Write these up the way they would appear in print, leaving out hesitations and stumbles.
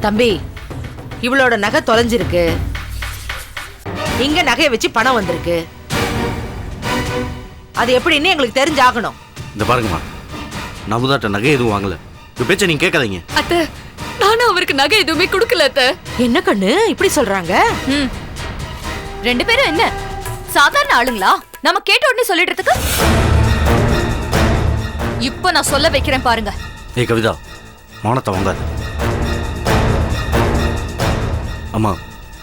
தம்பி, இவளோட நகை தொலைஞ்சிருக்கு, இங்க நகையை வச்சு பணம் வந்திருக்கு. அது எப்படின்னு எங்களுக்கு தெரிஞ்சாகணும். இந்த பாருங்கம்மா, நமுதாட்ட நகை எதுவும் வாங்கல. இந்த பேச்ச நீங்க கேட்காதீங்க. அத்தை, நானும் அவருக்கு நகை எதுவுமே கொடுக்கல அத்தை. என்ன கண்ணு இப்படி சொல்றாங்க? ரெண்டு பேரும் என்ன சாதாரண ஆளுங்களா? நம்ம கேட்ட உடனே சொல்லிடுறதுக்கு? இப்ப நான் சொல்ல வைக்கிறேன் பாருங்க. ஏய் கவிதா, மானத்தை வாங்காது. அம்மா,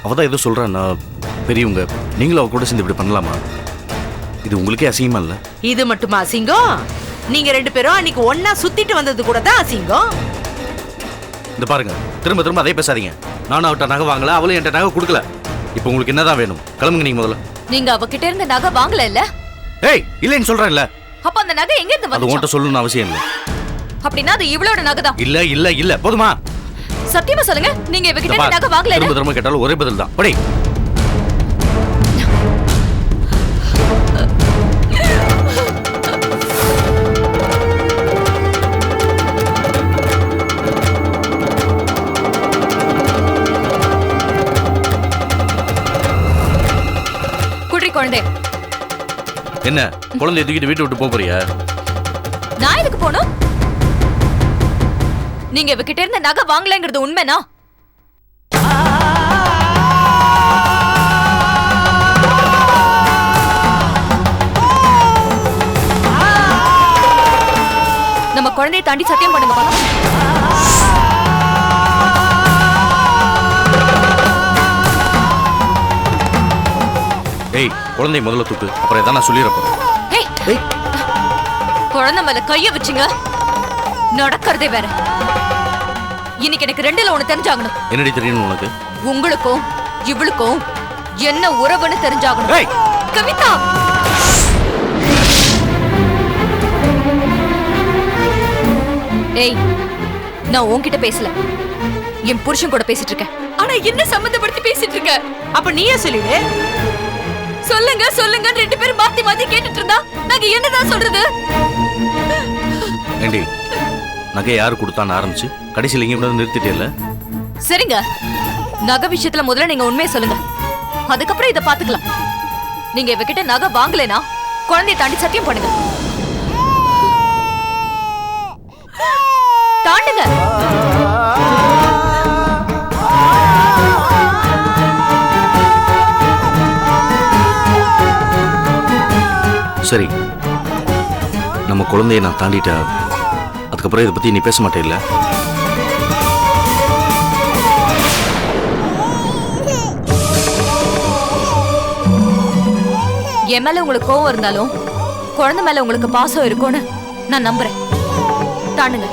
அவதான் ஏதோ சொல்றான்னா பெரியவங்க, நீங்களும் அவ கூட சேர்ந்து இப்படி பண்ணலாமா? இது உங்களுக்கே அசிங்கமா இல்ல? இது மட்டுமா அசிங்கம்? நீங்க ரெண்டு பேரும் அன்னைக்கு ஒன்னா சுத்திட்டு வந்தது கூட தான் அசிங்கம். இந்த பாருங்க, திரும்ப திரும்ப அதே பேசாதீங்க. நானும் அவட்ட நகை வாங்கல, அவளும் என்கிட்ட நகை கொடுக்கல. இப்போ உங்களுக்கு என்னதான் வேணும்? கிளம்புங்க நீங்க முதல்ல. நீங்க அவகிட்ட இருந்து நகை வாங்கல இல்ல? ஏய், இல்லன்னு சொல்றேன்ல. அப்ப அந்த நகை எங்க இருந்து அது வந்துச்சு? உன்கிட்ட சொல்லணும்னு அவசியம் இல்ல. அப்படினா அது இவளோட நகை தான். இல்ல இல்ல இல்ல, போதுமா? சத்தியமா சொல்லுங்க, நீங்க இவகிட்ட இருந்து நகை வாங்கல இல்ல? திரும்ப திரும்ப கேட்டாலும் ஒரே பதில் தான். படி. குழந்தை என்ன குழந்தையை தூக்கிட்டு வீட்டை விட்டு போறியா? நான் எதுக்கு போகணும்? நீங்க இவகிட்ட இருந்த நகை வாங்கலங்கிறது உண்மைனா? நம்ம குழந்தையை தாண்டி சத்தியம் பண்ணுங்க பாருங்க. ஏய், குழந்தை முதல்ல தூக்கு, அப்புறம் எதா நான் சொல்லிட போறேன். ஏய், குழந்தை மேல கைய வச்சுங்க, நடக்கிறதே வேற. இன்னைக்கு எனக்கு ரெண்டுல ஒண்ணு தெரிஞ்சாகணும். என்னடி தெரியணும் உனக்கு? உங்களுக்கும் இவளுக்கும் என்ன உறவுன்னு தெரிஞ்சாகணும். ஏய் கவிதா, ஏய், நான் உன்கிட்ட பேசல, என் புருஷன் கூட பேசிட்டு இருக்கேன். ஆனா என்ன சம்பந்தப்படுத்தி பேசிட்டு இருக்க? அப்ப நீயே சொல்லிடு. சொல்லுங்க சொல்லுங்க, ரெண்டு பேரும் மாத்தி மாத்தி கேட்டுட்டு இருந்தா நாங்க என்னதான் சொல்றது? ஏண்டி, நகை யாரு கொடுத்தான்னு ஆரம்பிச்சு கடைசியில் இங்க கூட நிறுத்திட்டே இல்ல? சரிங்க, நகை விஷயத்துல முதல்ல நீங்க உண்மையை சொல்லுங்க, அதுக்கப்புறம் இத பாத்துக்கலாம். நீங்க இவகிட்ட நகை வாங்கலைனா குழந்தையை தாண்டி சத்தியம் பண்ணுங்க. தாண்டுங்க. சரி, நம்ம குழந்தைய நான் தாண்டிட்டா அதுக்கப்புறம் இதை பத்தி நீ பேச மாட்டே இல்ல? என் மேல உங்களுக்கு கோவம் இருந்தாலும் குழந்தை மேல உங்களுக்கு பாசம் இருக்கும்னு நான் நம்புறேன். தாண்டுங்க.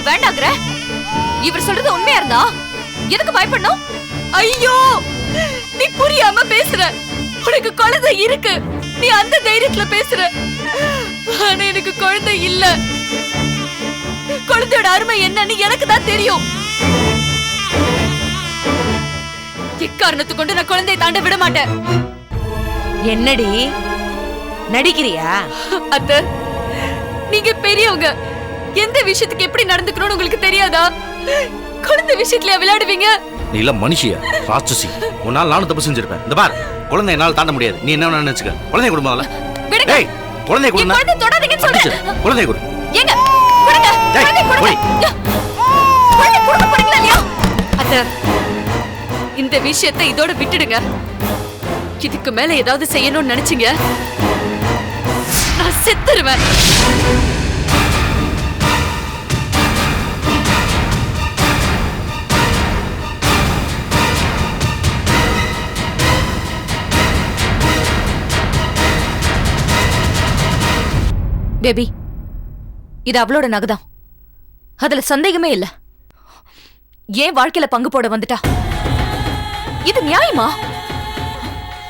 வேண்டாங்கற இவர் சொல்றது உண்மையா இருந்தா எதுக்கு பயப்படணும்? ஐயோ, நீ புரியாம பேசுற. உனக்கு குழந்தை இருக்கு, நீ அந்த தைரியத்துல பேசுற. ஆனா எனக்கு குழந்தை இல்ல. குழந்தையோட அருமை என்னன்னு எனக்கு தான் தெரியும். எக்காரணத்து கொண்டு நான் குழந்தையை தாண்ட விட மாட்டேன். என்னடி நடிக்கிறியா? அத்தை, நீங்க பெரியவங்க, எந்த விஷயத்துக்கு எப்படி நடந்துக்கணும்னு உங்களுக்கு தெரியாதா? குழந்தை விஷயத்துல விளையாடுவீங்க. நீ இல்ல மனுஷியா, ராட்சசி. உன்னால நானும் தப்பு செஞ்சிருப்பேன். இந்த பார், குழந்தை என்னால தாண்ட முடியாது. நீ என்ன வேணா நினைச்சுக்க. குழந்தை கொடுமால. ஏய், குழந்தை கொடுனா. குழந்தை தொடாதீங்கன்னு சொல்றேன். குழந்தை கொடு. ஏங்க, கொடுங்க. குழந்தை கொடுங்க. குழந்தை கொடுக்க போறீங்களா இல்லையா? அத்தை, இந்த விஷயத்தை இதோட விட்டுடுங்க. இதுக்கு மேல ஏதாவது செய்யணும்னு நினைச்சீங்க, நான் செத்துருவேன். பேபி, இது அவளோட நகைதான், அதுல சந்தேகமே இல்ல. ஏன் வாழ்க்கையில பங்கு போட வந்துட்டா? இது நியாயமா?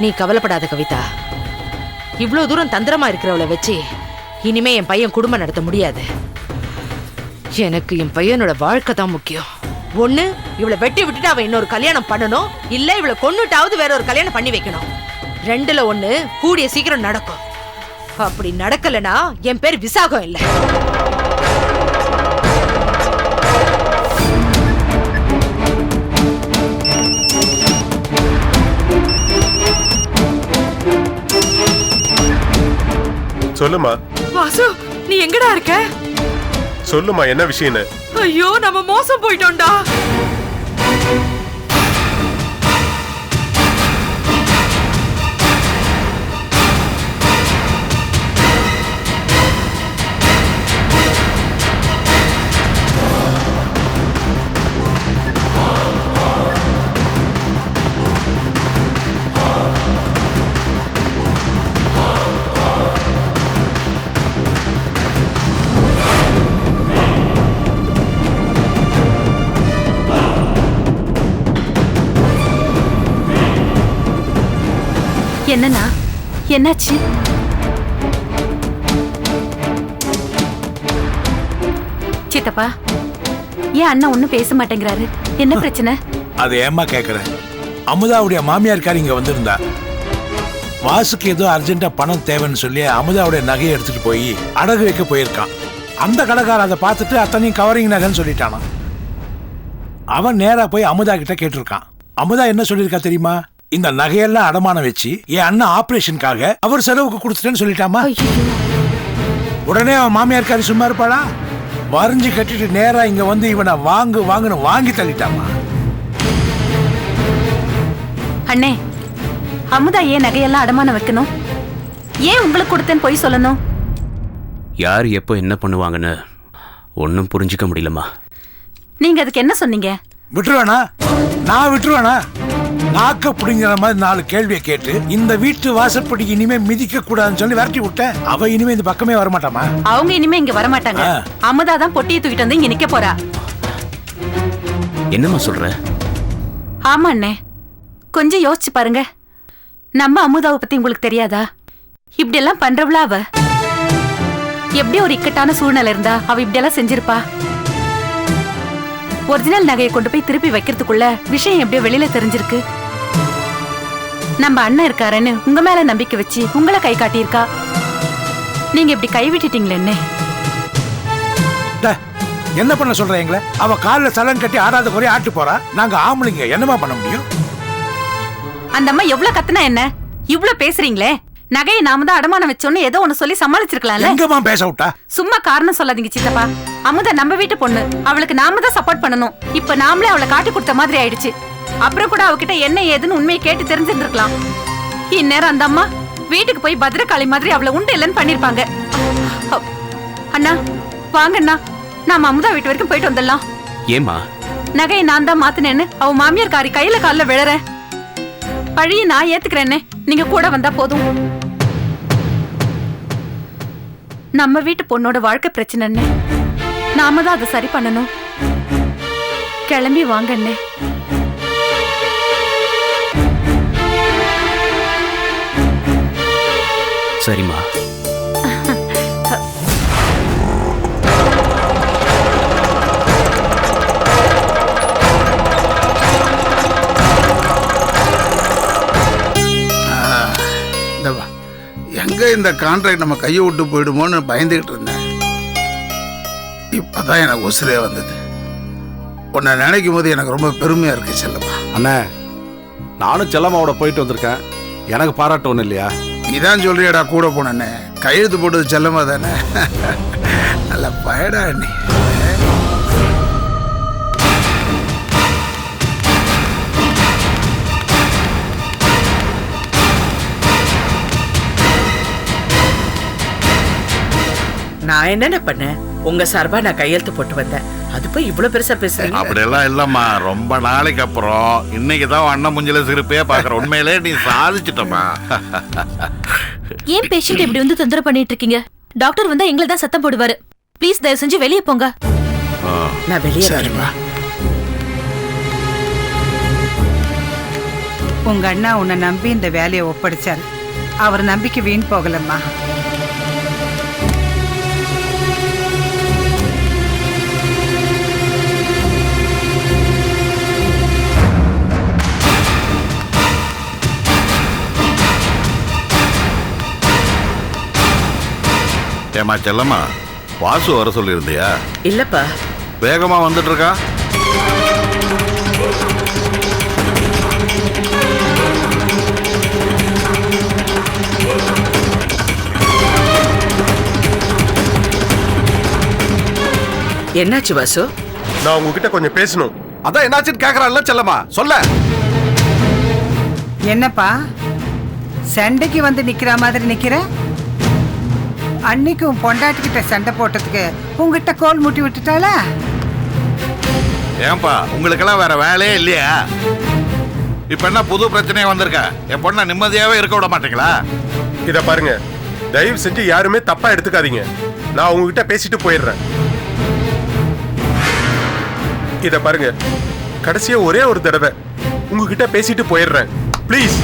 நீ கவலைப்படாத கவிதா. இவ்ளோ தூரம் தந்திரமா இருக்கிறவளை வச்சு இனிமே என் பையன் குடும்பம் நடத்த முடியாது. எனக்கு என் பையனோட வாழ்க்கை தான் முக்கியம். ஒண்ணு இவளை வெட்டி விட்டுட்டு அவன் இன்னொரு கல்யாணம் பண்ணணும், இல்ல இவளை கொன்னுட்டாவது வேற ஒரு கல்யாணம் பண்ணி வைக்கணும். ரெண்டுல ஒண்ணு கூடிய சீக்கிரம் நடக்கும். அப்படி நடக்கலனா என் பேர் விசாகம் இல்ல. சொல்லுமா. வாசு, நீ எங்கடா இருக்க? சொல்லுமா, என்ன விஷயம்னு? ஐயோ, நம்ம மோசம் போயிட்டோம்டா. என்னன்னா, என்னாச்சு? சித்தப்பா, ஏன் அண்ணா ஒண்ணும் பேச மாட்டேங்கிறாரு? என்ன பிரச்சனை? அது ஏமா கேக்குறேன்? அமுதாவுடைய மாமியார்காரி இங்க வந்திருந்தா. வாசுக்கு ஏதோ அர்ஜென்டா பணம் தேவைன்னு சொல்லி அமுதாவுடைய நகையை எடுத்துட்டு போய் அடகு வைக்க போயிருக்கான். அந்த கடைக்காரர் அதை பார்த்துட்டு அத்தனையும் கவரிங் நகைன்னு சொல்லிட்டானா. அவன் நேரா போய் அமுதா கிட்ட கேட்டிருக்கான். அமுதா என்ன சொல்லியிருக்கா தெரியுமா? இந்த நகையெல்லாம் அடமானம் வச்சு என் அண்ணன் ஆபரேஷனுக்காக அவர் செலவுக்கு கொடுத்துட்டேன்னு சொல்லிட்டாமா. உடனே அவன் மாமியார்காரி சும்மா இருப்பாளா? வரைஞ்சு கட்டிட்டு நேரா இங்க வந்து இவனை வாங்குன்னு வாங்கி தள்ளிட்டாமா. அண்ணே, அமுதா ஏன் நகையெல்லாம் அடமானம் வைக்கணும்? ஏன் உங்களுக்கு கொடுத்தேன்னு போய் சொல்லணும்? யார் எப்போ என்ன பண்ணுவாங்கன்னு ஒன்னும் புரிஞ்சுக்க முடியலம்மா. நீங்க அதுக்கு என்ன சொன்னீங்க? விட்டுருவேனா? நான் விட்டுருவேனா? நாக்க புடிங்கிற மாதிரி 4 கேள்வியை கேட்டு இந்த வீட்டு வாசப்படி இனிமே மிதிக்க கூடாதுன்னு சொல்லி விரட்டி விட்டேன். அவ இனிமே இந்த பக்கமே வரமாட்டாமா? அவங்க இனிமே இங்க வரமாட்டாங்க. அமுதா தான் பொட்டியை தூக்கிட்டு வந்து இங்க நிக்க போறா. என்னம்மா சொல்ற? ஆமா அண்ணே, கொஞ்சம் யோசிச்சு பாருங்க. நம்ம அமுதாவை பத்தி உங்களுக்கு தெரியாதா? இப்படி எல்லாம் பண்றவளா அவ? எப்படி ஒரு இக்கட்டான சூழ்நிலை இருந்தா அவ இப்படி எல்லாம் செஞ்சிருப்பா? ஒரிஜினல் நகையை கொண்டு போய் திருப்பி வைக்கிறதுக்குள்ள விஷயம் எப்படியோ வெளியில தெரிஞ்சிருக்கு. நம்ம அண்ணன் இருக்காருன்னு உங்க மேல நம்பிக்கை வச்சு உங்களை கை காட்டியிருக்கா. நீங்க இப்படி கை விட்டுட்டீங்களே என்ன? என்ன பண்ண சொல்ற எங்களை? அவ காலில் சலன் கட்டி ஆடாத குறைய ஆட்டு போறா. நாங்க ஆம்பளைங்க என்னமா பண்ண முடியும்? அந்த அம்மா எவ்வளவு கத்துனா என்ன? இவ்வளவு பேசுறீங்களே. நகையை நாம தான் அடமானம் வச்சோன்னு ஏதோ ஒண்ணு சொல்லி சமாளிச்சிருக்கலாம்ல. எங்கம்மா பேச விட்டா? சும்மா காரணம் சொல்லாதீங்க சித்தப்பா. அமுதா நம்ம வீட்டு பொண்ணு, அவளுக்கு நாம தான் சப்போர்ட் பண்ணணும். இப்ப நாமளே அவளை காட்டி கொடுத்த மாதிரி ஆயிடுச்சு. அப்புறம் கூட அவகிட்ட என்ன ஏதுன்னு உண்மையை கேட்டு தெரிஞ்சிருந்திருக்கலாம். இந்நேரம் அந்த அம்மா வீட்டுக்கு போய் பத்திரகாளி மாதிரி அவளை உண்டு இல்லைன்னு பண்ணிருப்பாங்க. அண்ணா வாங்க அண்ணா, நாம அமுதா வீட்டு வரைக்கும் போயிட்டு வந்துடலாம். ஏமா? நகையை நான் தான் மாத்தினேன்னு அவ மாமியார் காரி கையில காலில் விழறேன். பழிய நான் ஏத்துக்கிறேன்னு நீங்க கூட வந்தா போதும். நம்ம வீட்டு பொண்ணோட வாழ்க்கை பிரச்சனை, நாம தான் அதை சரி பண்ணணும். கிளம்பி வாங்க அண்ணே. சரிம்மா. எங்க இந்த கான்ட்ராக்ட் நம்ம கையை விட்டு போயிடுமோன்னு பயந்துகிட்டு இருந்தேன். இப்பதான் எனக்கு உசுரே வந்தது. உன்னை நினைக்கும் போது எனக்கு ரொம்ப பெருமையா இருக்கு செல்லம்மா. அண்ணே, நானும் செல்லம்மாவோட போயிட்டு வந்திருக்கேன். எனக்கு பாராட்டு ஒண்ணு இல்லையா? நீதான் சொல்றியடா கூட போனேன்னு. கையெழுத்து போட்டது செல்லம்மா தானே? நல்ல பயடா நீ. நான் என்னென்ன பண்ணேன்? உங்க சார்பா நான் கையெழுத்து போட்டு வந்தேன். அது போய் இவ்வளவு பெருசா பேசுறீங்க? அப்படியெல்லாம் இல்லம்மா, ரொம்ப நாளைக்கு அப்புறம் இன்னைக்கு தான் அண்ணன் முஞ்சில சிரிப்பே பாக்குற. உண்மையிலே நீ சாதிச்சிட்டமா. ஏன் பேஷண்ட் இப்படி வந்து தொந்தரவு பண்ணிட்டு இருக்கீங்க? டாக்டர் வந்தா எங்களை தான் சத்தம் போடுவாரு. ப்ளீஸ் தயவு செஞ்சு வெளியே போங்க. நான் வெளியே சரிம்மா. உங்க அண்ணா உன்னை நம்பி இந்த வேலையை ஒப்படைச்சாரு. அவர் நம்பிக்கை வீண் போகலம்மா. ஏமா செல்லம்மா, வாசு வர சொல்லியிருந்தியா? இல்லப்பா. வேகமா வந்துட்டு இருக்கா? என்னாச்சு வாசு? நான் உங்ககிட்ட கொஞ்சம் பேசணும். அதான் என்னாச்சுன்னு கேக்குறான்ல செல்லம்மா, சொல்ல. என்னப்பா சண்டைக்கு வந்து நிக்கிற மாதிரி நிக்கிற? அன்னைக்கு உன் பொண்டாட்டிக்கிட்ட சண்டை போட்டதுக்கு உங்ககிட்ட கோல் முட்டி விட்டுட்டாளா? ஏன்பா உங்களுக்கெல்லாம் வேற வேலையே இல்லையா? இப்ப என்ன புது பிரச்சனையே வந்திருக்க? என் பொண்ணை நிம்மதியாவே இருக்க விட மாட்டீங்களா? இத பாருங்க, தயவு செஞ்சு யாருமே தப்பா எடுத்துக்காதீங்க. நான் உங்ககிட்ட பேசிட்டு போயிடுறேன். இத பாருங்க, கடைசியா ஒரே ஒரு தடவை உங்ககிட்ட பேசிட்டு போயிடுறேன். ப்ளீஸ்.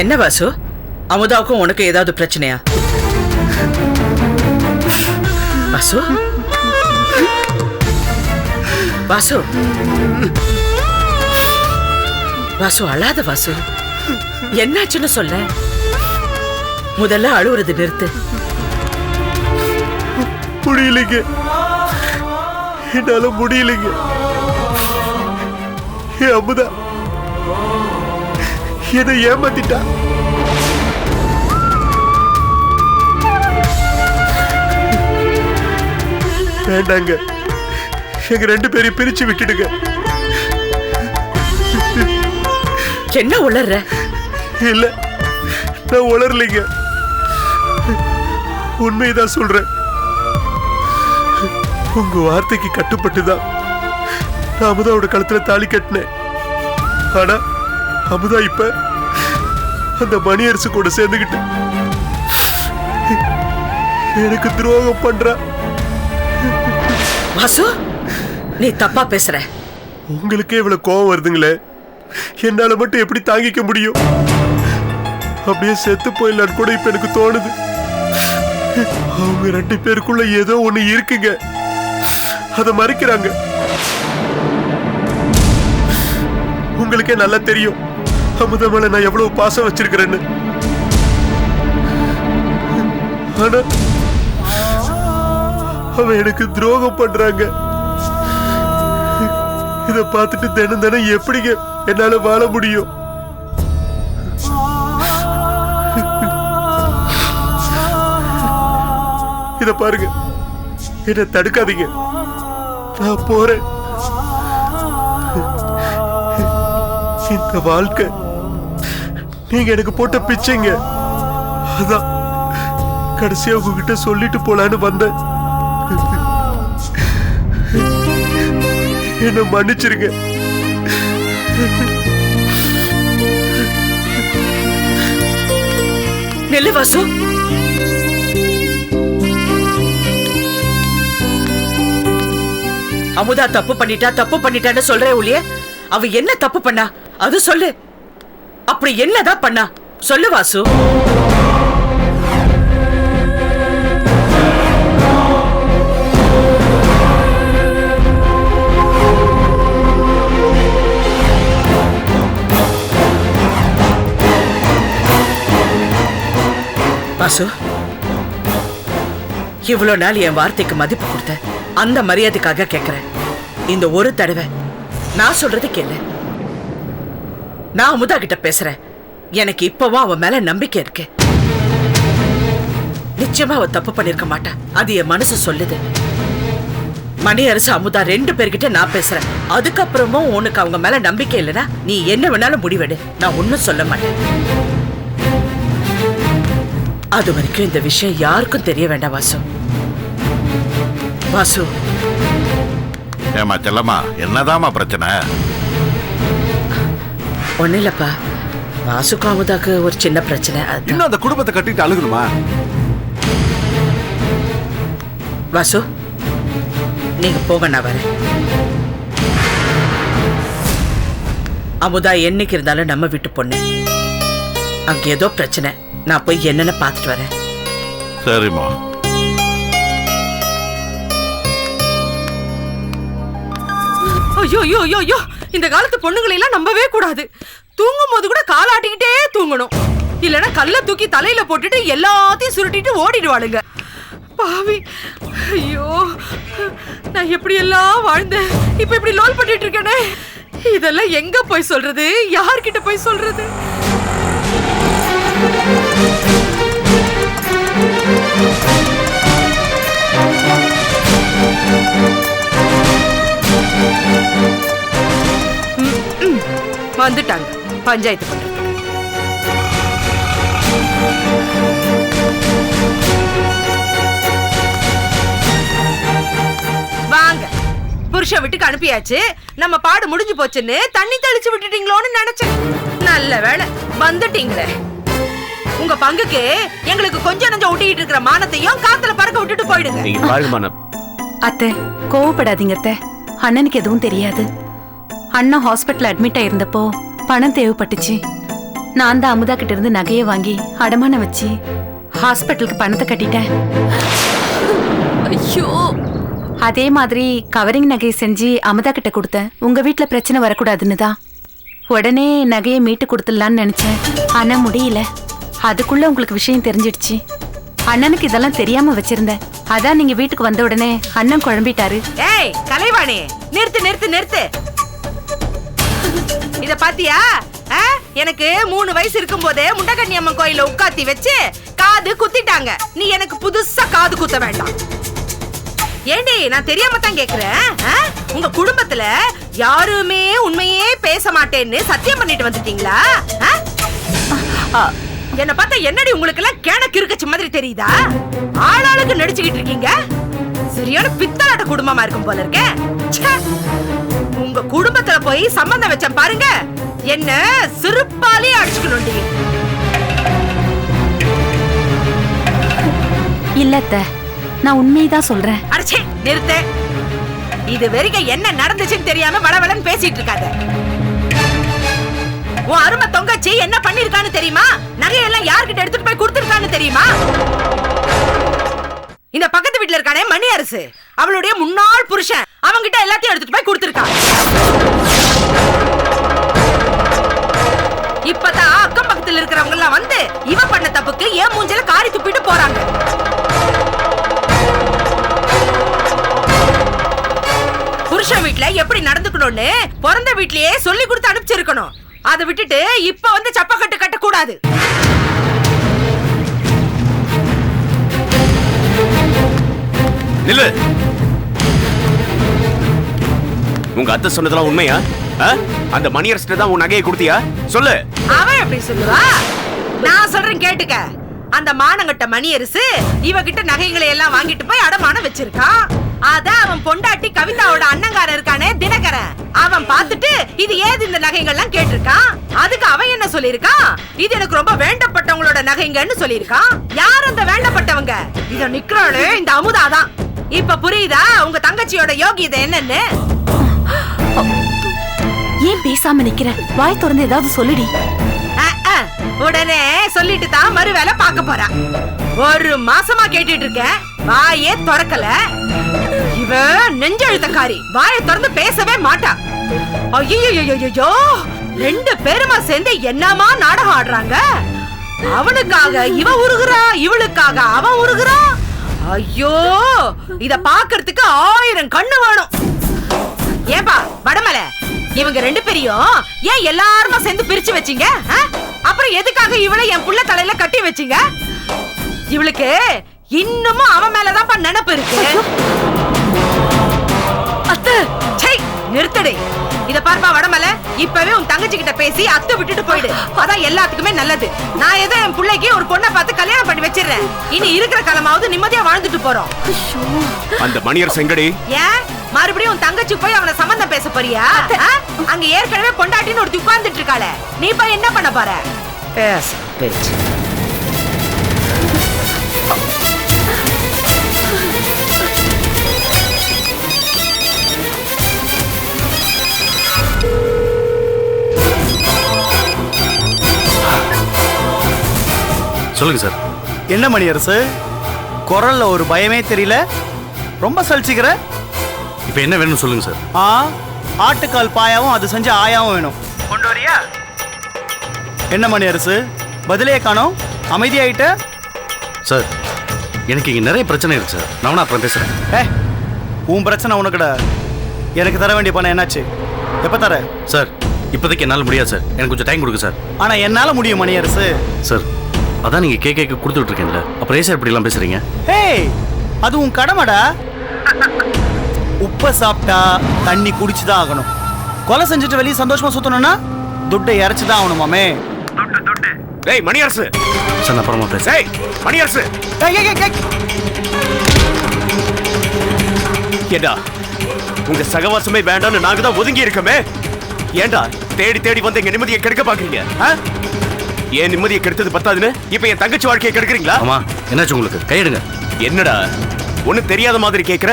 என்ன வாசு, அமுதாவுக்கும் உனக்கு ஏதாவது பிரச்சனையா? வாசு, வாசு, வாசு அழாத வாசு. என்னாச்சுன்னு சொல்ல. முதல்ல அழுவுறது நிறுத்து. முடியலைங்க, என்னால முடியலைங்க. அமுதா என்னை ஏமாத்திட்டா. வேண்டாங்க, எங்க 2 பேரையும் பிரிச்சு விட்டுடுங்க. என்ன உளர்ற? இல்ல, நான் உளரலைங்க, உண்மைதான் சொல்றேன். உங்க வார்த்தைக்கு கட்டுப்பட்டுதான் நான் அமுதாவோட கழுத்துல தாலி கட்டினேன். ஆனா அமுதா இப்ப அந்த மணி அரசு கூட சேர்ந்துகிட்டு எனக்கு துரோகம் பண்றா. வாசு, நீ தப்பா பேசுற. உங்களுக்கே இவ்வளவு கோபம் வருதுங்களே, என்னால மட்டும் எப்படி தாங்கிக்க முடியும்? அப்படியே செத்து போயிடலான்னு கூட இப்ப எனக்கு தோணுது. அவங்க 2 பேருக்குள்ள ஏதோ ஒண்ணு இருக்குங்க, அதை மறைக்கிறாங்க. உங்களுக்கே நல்லா தெரியும் அமுதா மேல நான் எவ்வளவு பாசம் வச்சிருக்கிறேன்னு. ஆனா அவன் எனக்கு துரோகம் பண்றாங்க. இத பார்த்துட்டு தினம் தினம் எப்படிங்க என்னால வாழ முடியும்? இத பாருங்க, என்ன தடுக்காதீங்க, நான் போறேன். இந்த வாழ்க்கை நீங்க எனக்கு போட்ட பிச்சைங்க. அதான் கடைசியா உங்ககிட்ட சொல்லிட்டு போலான்னு வந்தேன். என்ன மன்னிச்சிருங்க. நெல்லு வாசு, அமுதா தப்பு பண்ணிட்டான்னு சொல்றே ஒழிய அவ என்ன தப்பு பண்ணா அது சொல்லு. அப்படி என்னதான் பண்ணா சொல்லு வாசு. வாசு, இவ்வளவு நாள் என் வார்த்தைக்கு மதிப்பு கொடுத்த அந்த மரியாதைக்காக கேட்கிறேன். இந்த ஒரு தடவை நான் சொல்றது கேளு. நான் அமுதா கிட்ட பேசுறேன். எனக்கு இப்பவும் அவன் மேல நம்பிக்கை இருக்கு. நிச்சயமா அவ தப்பு பண்ணிருக்க மாட்டா, அது என் மனசு சொல்லுது. மணி அரசு அமுதா 2 பேர்கிட்ட நான் பேசுறேன். அதுக்கப்புறமும் உனக்கு அவங்க மேல நம்பிக்கை இல்லைன்னா நீ என்ன வேணாலும் முடிவெடு, நான் ஒன்னும் சொல்ல மாட்டேன். அது வரைக்கும் இந்த விஷயம் யாருக்கும் தெரிய வேண்டாம் வாசு. வாசு, ஏமா செல்லம்மா, என்னதாமா பிரச்சனை? ஒன்னும் இல்லப்பா, வாசுக்கு அமுதாக்கு ஒரு சின்ன பிரச்சனை. இன்னும் அந்த குடும்பத்தை கட்டிட்டு அழுகணுமா? வாசு, நீங்க போங்க, நான் வரேன். அமுதா என்னைக்கு இருந்தாலும் நம்ம வீட்டு பொண்ணு. அங்க ஏதோ பிரச்சனை, நான் போய் என்னன்னு பார்த்துட்டு வரேன். சரிம்மா. ஐயோ ஐயோ ஐயோ ஐயோ, இந்த காலத்து பொண்ணுங்களை எல்லாம் நம்பவே கூடாது. தூங்கும் போது கூட காலாட்டிக்கிட்டே தூங்கணும், இல்லைன்னா கல்ல தூக்கி தலையில போட்டுட்டு எல்லாத்தையும் சுருட்டிட்டு ஓடிடுவாளுங்க. பாவி, ஐயோ, நான் எப்படி எல்லாம் வாழ்ந்தேன், இப்ப இப்படி லோல் பண்ணிட்டு இருக்கேனே. இதெல்லாம் எங்க போய் சொல்றது, யார்கிட்ட போய் சொல்றது? வந்துட்டாங்க பஞ்சாயத்து பண்றது. வாங்க, புருஷன் வீட்டுக்கு அனுப்பியாச்சு, நம்ம பாடு முடிஞ்சு போச்சுன்னு தண்ணி தெளிச்சு விட்டுட்டீங்களோன்னு நினைச்சேன். நல்ல வேளை வந்துட்டீங்களே. உங்க பங்குக்கு எங்களுக்கு கொஞ்சம் நஞ்சம் ஒட்டிட்டு இருக்கிற மானத்தையும் காத்துல பறக்க விட்டுட்டு போயிடுங்க. அத்தை, கோவப்படாதீங்க அத்தை. அண்ணனுக்கு எதுவும் தெரியாது. அண்ணா ஹாஸ்பிட்டல் அட்மிட் ஆயிருந்தப்போ பணம் தேவைப்பட்டுச்சு. நான் தான் அமுதா கிட்ட இருந்து நகையை வாங்கி அடமானம் வச்சு ஹாஸ்பிட்டலுக்கு பணத்தை கட்டிட்டேன். ஐயோ, அதே மாதிரி கவரிங் நகையை செஞ்சு அமுதா கிட்ட கொடுத்தேன். உங்க வீட்டுல பிரச்சனை வரக்கூடாதுன்னு தான். உடனே நகையை மீட்டு கொடுத்துடலான்னு நினைச்சேன், ஆனா முடியல. அதுக்குள்ள உங்களுக்கு விஷயம் தெரிஞ்சிடுச்சு. அண்ணனுக்கு இதெல்லாம் தெரியாம வச்சிருந்தேன். அதான் நீங்க வீட்டுக்கு வந்த உடனே அண்ணன் குழம்பிட்டாரு. ஏய் கலைவாணி, நிறுத்து நிறுத்து நிறுத்து. இத பாத்தியா? எனக்கு 3 வயசு இருக்கும் போதே முண்டகண்ணி அம்மன் கோயில உட்காத்தி வச்சு காது குத்திட்டாங்க. நீ எனக்கு புதுசா காது குத்த வேண்டாம். ஏண்டி, நான் தெரியாம தான் கேக்குறேன். உங்க குடும்பத்துல யாருமே உண்மையே பேச மாட்டேன்னு சத்தியம் பண்ணிட்டு வந்துட்டீங்களா? என்ன பார்த்தா என்னடி உங்களுக்கு எல்லாம் கேணக்கு இருக்கச்சு மாதிரி தெரியுதா? ஆளாளுக்கு நடிச்சுக்கிட்டு இருக்கீங்க. சரியான பித்தலாட்ட குடும்பமா இருக்கும் போல இருக்க. உங்க குடும்பத்துல போய் சம்பந்தம் வச்சேன் பாருங்க, என்ன சிறுப்பாலே அடிச்சுக்கணும்டி. இல்ல அத்தை, நான் உண்மையதான் சொல்றேன். அடிச்சே நிறுத்து. இது வரைக்கும் என்ன நடந்துச்சுன்னு தெரியாம வளவளன்னு பேசிட்டு இருக்காத. உன் அருமை தொங்கச்சி என்ன பண்ணிருக்கான்னு தெரியுமா? நகையெல்லாம் யார்கிட்ட எடுத்துட்டு போய் கொடுத்துருக்கான்னு தெரியுமா? இந்த பக்கத்து வீட்டுல இருக்கானே மணி அரசு, அவளுடைய முன்னாள் புருஷன், அவங்கிட்ட எல்லாத்தையும் எடுத்துட்டு போய் கொடுத்துருக்கான். இப்பதான் அக்கம் பக்கத்துல இருக்கிறவங்க எல்லாம் வந்து இவ பண்ண தப்புக்கு ஏன் மூஞ்சில காரி துப்பிட்டு போறாங்க. புருஷன் வீட்டுல எப்படி நடந்துக்கணும்னு பிறந்த வீட்லயே சொல்லி கொடுத்து அனுப்பிச்சிருக்கணும். அதை விட்டுட்டு இப்ப வந்து சப்பக்கட்டு கட்ட கூடாது. நில்லு. உங்க அத்தை சொன்னதெல்லாம் உண்மையா? அந்த மணியரசு தான் உன் நகையை கொடுத்தியா? சொல்லு. அவன் எப்படி சொல்லுவா? நான் சொல்றேன் கேட்டுக்க. அந்த மானங்கட்ட மணியரசு இவகிட்ட நகைகளை எல்லாம் வாங்கிட்டு போய் அடமானம் வச்சிருக்கான். அத அவன் பொண்டாட்டி கவிதாவோட அண்ணங்காரன் இருக்கானே தினகரன், அவன் பார்த்துட்டு இது ஏது இந்த நகைகள்லாம் கேட்டிருக்கான். அதுக்கு அவன் என்ன சொல்லிருக்கான்? இது எனக்கு ரொம்ப வேண்டப்பட்டவங்களோட நகைங்கன்னு சொல்லிருக்கான். யார் அந்த வேண்டப்பட்டவங்க? இத நிக்கிறாளே இந்த அமுதாதான். இப்ப புரியுதா உங்க தங்கச்சியோட யோகியதை என்னன்னு? ஏன் பேசாம நிக்கிற? வாய் திறந்து ஏதாவது சொல்லுடி. உடனே சொல்லிட்டு தான் மறு வேலை பார்க்க போறா. 1 மாசமா கேட்டுட்டு இருக்கேன், வாயே திறக்கல. இவ நெஞ்செழுத்தக்காரி, வாயை திறந்து பேசவே மாட்டா. ஐயோ, 2 பேருமா சேர்ந்து என்னமா நாடகம் ஆடுறாங்க. அவனுக்காக இவ உருகுறா, இவளுக்காக அவன் உருகுறா. ஐயோ, இத பாக்குறதுக்கு 1000 கண்ணு வேணும். ஏப்பா வடமலை, இவங்க 2 பேரையும் ஏன் எல்லாருமா சேர்ந்து பிரிச்சு வச்சீங்க? அப்புறம் எதுக்காக இவளை என் புள்ள தலையில கட்டி வச்சீங்க? இவளுக்கு இன்னமும் அவன் மேலதான் நினைப்பு இருக்கு. அத்தை, சை நிறுத்தடி. இத பார்ப்பா வடமலை, இப்பவே உன் தங்கச்சி கிட்ட பேசி அத்தை விட்டுட்டு போயிடு. அதான் எல்லாத்துக்குமே நல்லது. நான் ஏதோ என் பிள்ளைக்கு ஒரு பொண்ணை பார்த்து கல்யாணம் பண்ணி வச்சிடுறேன். இனி இருக்கிற காலமாவது நிம்மதியா வாழ்ந்துட்டு போறோம். அந்த மணியரசு எங்கடி? ஏன் மறுபடியும் உன் தங்கச்சி போய் அவனை சம்பந்தம் பேச போறியா? அங்க ஏற்கனவே பொண்டாட்டின்னு ஒருத்தி உட்கார்ந்துட்டு இருக்காளே, நீ போய் என்ன பண்ண போற? பேச்சு. சொல்லுங்க சார். என்ன மணி அரசு, குரல்ல ஒரு பயமே தெரியல, ரொம்ப சலிச்சுக்கிற. இப்போ என்ன வேணும்னு சொல்லுங்க சார். ஆட்டுக்கால் பாயாவும் அது செஞ்ச ஆயாவும் வேணும். கொண்டு வரியா? என்ன மணி அரசு, பதிலே காணோம், அமைதியாயிட்ட. சார் எனக்கு இங்க நிறைய பிரச்சனை இருக்கு சார், நான் அப்புறம் பேசுறேன். உன் பிரச்சனை உனக்குடா. எனக்கு தர வேண்டிய பணம் என்னாச்சு, எப்ப தர? சார் இப்போதைக்கு என்னால் முடியாது சார், எனக்கு கொஞ்சம் டைம் கொடுங்க சார். ஆனா என்னால முடியும் மணி அரசு. சார் அதான் நீங்க கேட்க கொடுத்துட்டு இருக்கீங்களா, அப்புறம் ஏன் சார் இப்படி எல்லாம் பேசுறீங்க? அது உன் கடமைடா. உப்ப சாப்பிட்டா தண்ணி குடிச்சுதான் ஆகணும். கொலை செஞ்சுட்டு வெளியே சந்தோஷமா சுத்தணும்னா துட்டை இறைச்சுதான் ஆகணுமாமே. டேய் மணி அரசு. சார் நான் அப்புறமா பேசுறேன். டேய் மணி அரசு. ஏண்டா உங்க சகவாசமே வேண்டாம்னு நாங்க தான் ஒதுங்கி இருக்கமே. ஏண்டா தேடி தேடி வந்து எங்க நிம்மதியை கெடுக்க பாக்குறீங்க? ஏன் நிம்மதியை கெடுத்தது பத்தாதுன்னு இப்ப என் தங்கச்சி வாழ்க்கையை கெடுக்குறீங்களா? ஆமா, என்னாச்சு உங்களுக்கு? கையெடுங்க. என்னடா ஒண்ணு தெரியாத மாதிரி கேக்குற?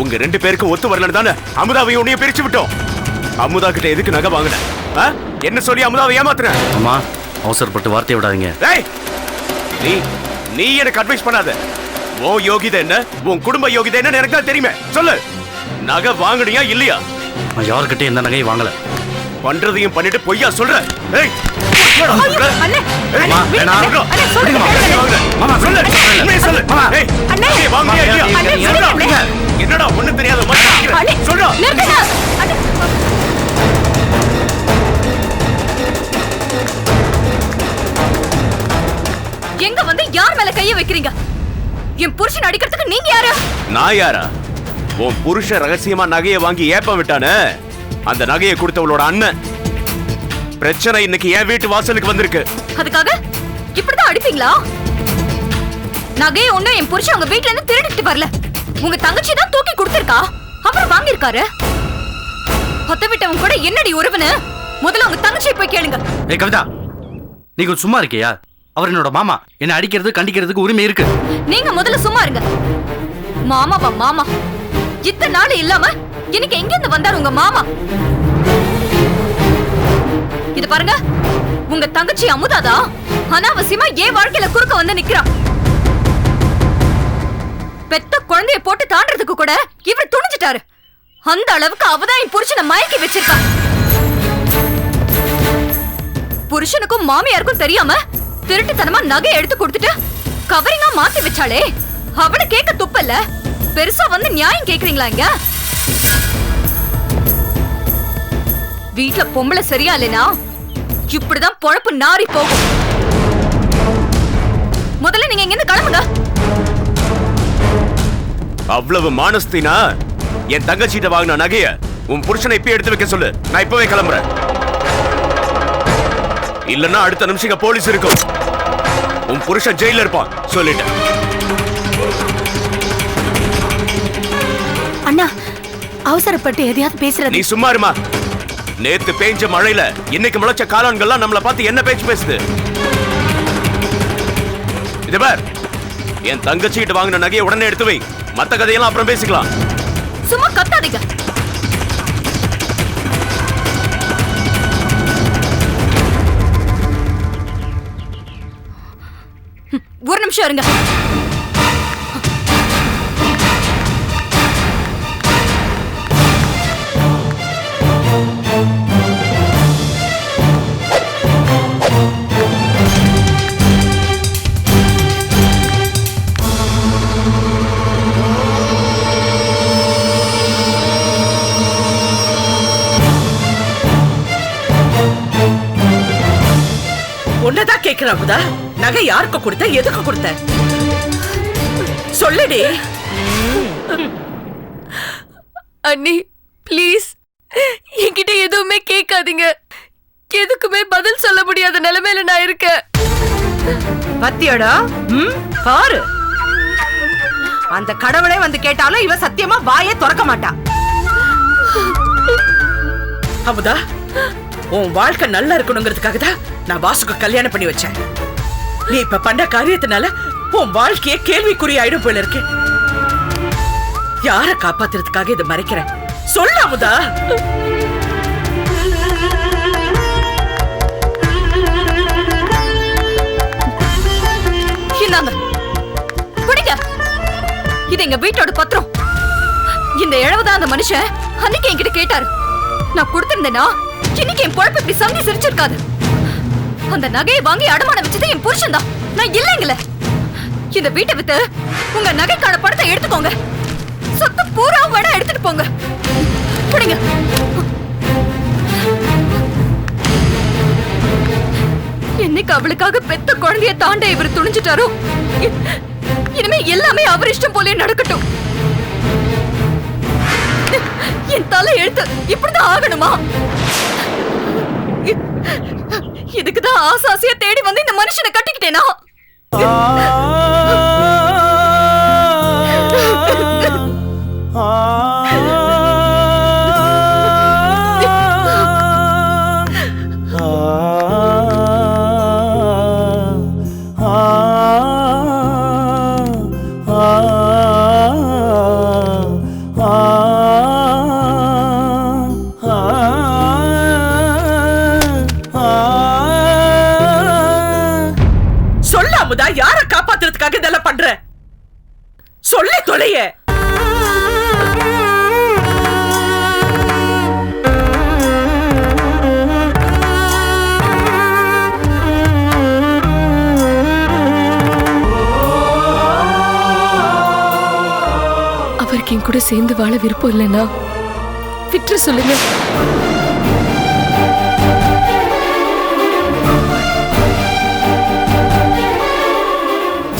உங்க ரெண்டு பேருக்கு ஒத்து வரலன்னு தானே அமுதாவையும் உன்னையும் பிரிச்சு விட்டோம். அமுதா கிட்ட எதுக்கு நகை வாங்கின? என்ன சொல்லி அமுதாவை ஏமாத்துற? அம்மா அவசரப்பட்டு வார்த்தையை விடாதீங்க. நீ எனக்கு அட்வைஸ் பண்ணாத. உன் யோகிதை என்ன, உன் குடும்ப யோகிதை என்ன எனக்கு தான் தெரியுமே. சொல்லு, நகை வாங்குனியா இல்லையா? நான் யாருக்கிட்ட எந்த நகையை வாங்கல. பண்றதையும் பண்ணிட்டு பொய்யா சொல்ற? என்னடா ஒண்ணு தெரியாத மாதிரி சொல்றா. எங்க வந்து யார் மேல கைய வைக்கிறீங்க? என் புருஷன் அடிக்கிறதுக்கு நீங்க யாரு? நான் யாரா? உன் புருஷன் ரகசியமா நகையை வாங்கி ஏப்ப விட்டானே, அந்த நகையை கொடுத்தவளோட அண்ணன். பிரச்சனை இன்னைக்கு என் வீட்டு வாசலுக்கு வந்திருக்கு. அதுக்காக இப்படிதான் அடிப்பீங்களா? நகையை ஒண்ணும் என் புருஷன் உங்க வீட்ல இருந்து திருடிட்டு வரல, உங்க தங்கச்சி தான் தூக்கி கொடுத்திருக்கா. அப்புறம் வாங்கியிருக்காரு. ஒத்த விட்டவன் கூட என்னடி உறவுன்னு முதல்ல உங்க தங்கச்சியை போய் கேளுங்க. ஏய் கவிதா, நீ கொஞ்சம் சும்மா இருக்கியா? அவர் என்னோட மாமா, என்ன அடிக்கிறது கண்டிக்கிறதுக்கு உரிமை இருக்கு. நீங்க முதல்ல சும்மா இருங்க. மாமாவா மாமா? இத்தனை நாள் இல்லாம இன்னைக்கு எங்க இருந்து வந்தாரு உங்க மாமா? இது பாருங்க, உங்க தங்கச்சி அமுதாதா அனாவசியமா ஏன் வாழ்க்கையில குறுக்க வந்து நிக்கிறா. பெத்த குழந்தைய போட்டு தாண்டறதுக்கு கூட இவர் துணிஞ்சிட்டாரு. அந்த அளவுக்கு அவதான் என் புருஷனை மயக்கி வச்சிருக்கா. புருஷனுக்கும் மாமியாருக்கும் தெரியாம திருட்டுத்தனமா நகை எடுத்து கொடுத்துட்டு கவரிங்கா மாத்தி வச்சாளே, அவளை கேட்க துப்பல்ல, பெருசா வந்து நியாயம் கேக்குறீங்களா? இங்க வீட்ல பொம்பளை சரியா இல்லைனா இப்படிதான் பொழப்பு நாரி போகும். முதல்ல நீங்க இங்க இருந்து கிளம்புங்க. அவ்வளவு மானஸ்தினா என் தங்கச்சிட்ட வாங்கின நகைய உன் புருஷனை இப்ப எடுத்து வைக்க சொல்லு. நான் இப்பவே கிளம்புறேன். இல்லன்னா அடுத்த நிமிஷம் போலீஸ் இருக்கும். உன் புருஷன் ஜெயில இருப்பான் சொல்லிட்டேன். அண்ணா அவசரப்பட்டு எதையாவது பேசுறது. நீ சும்மா இருமா. நேத்து பேஞ்ச மழையில இன்னைக்கு முளைச்ச காளான்கள்லாம் நம்மள பார்த்து என்ன பேச்சு பேசுது? இது பார், என் தங்கச்சிட்டு வாங்கின நகையை உடனே எடுத்து வை. மத்த கதையெல்லாம் அப்புறம் பேசிக்கலாம். சும்மா கத்தாதீங்க. ஒரு நிமிஷம் இருங்க. ஒன்னதான் கேக்குற அமுதா, நகை யாருக்கு கொடுத்த, எதுக்கு கொடுத்த? சொல்லுடி. அண்ணி ப்ளீஸ் என்கிட்ட எதுவுமே கேட்காதீங்க. எதுக்குமே பதில் சொல்ல முடியாத நிலைமையில நான் இருக்கேன். பத்தியோடா பாரு, அந்த கடவுளே வந்து கேட்டாலும் இவ சத்தியமா வாயை திறக்க மாட்டா. அமுதா, உன் வாழ்க்கை நல்லா இருக்கணுங்கிறதுக்காக தான் நான் வாசுக்கு கல்யாணம் பண்ணி வச்சேன். நீ இப்ப பண்ண காரியத்தினால உன் வாழ்க்கையே கேள்விக்குறி ஆயிடும் போல இருக்கு. யார காப்பாத்துறதுக்காக இதை மறைக்கிறேன் சொல்ல அமுதா. இது எங்க வீட்டோட பத்திரம். இந்த இழவுதான் அந்த மனுஷன் அன்னைக்கு என்கிட்ட கேட்டாரு. நான் கொடுத்திருந்தேனா இன்னைக்கு என் பொழப்பு இப்படி சந்தி சிரிச்சிருக்காது. அந்த நகையை வாங்கி அடமானம் வச்சது என் புருஷன் தான், நான் இல்லைங்களே. இந்த வீட்டை வித்து உங்க நகைக்கான பணத்தை எடுத்துக்கோங்க. சொத்து பூரா வேணா எடுத்துட்டு போங்க. புடிங்க. என்னைக்கு அவளுக்காக பெத்த குழந்தைய தாண்ட இவர் துணிஞ்சிட்டாரோ, இனிமே எல்லாமே அவர் இஷ்டம் போலே நடக்கட்டும். என் தலை எழுத்து இப்படிதான் ஆகணுமா? இதுக்குதான் ஆசாசியா தேடி வந்து இந்த மனுஷனை கட்டிக்கிட்டேனா? சொல்லாமுதா, யார காப்பாத்துறதுக்காக இதெல்லாம் பண்ற? சொல்லி தொலைய. அவருக்கு என் கூட சேர்ந்து வாழ விருப்பம் இல்லைன்னா விற்று சொல்லுங்க.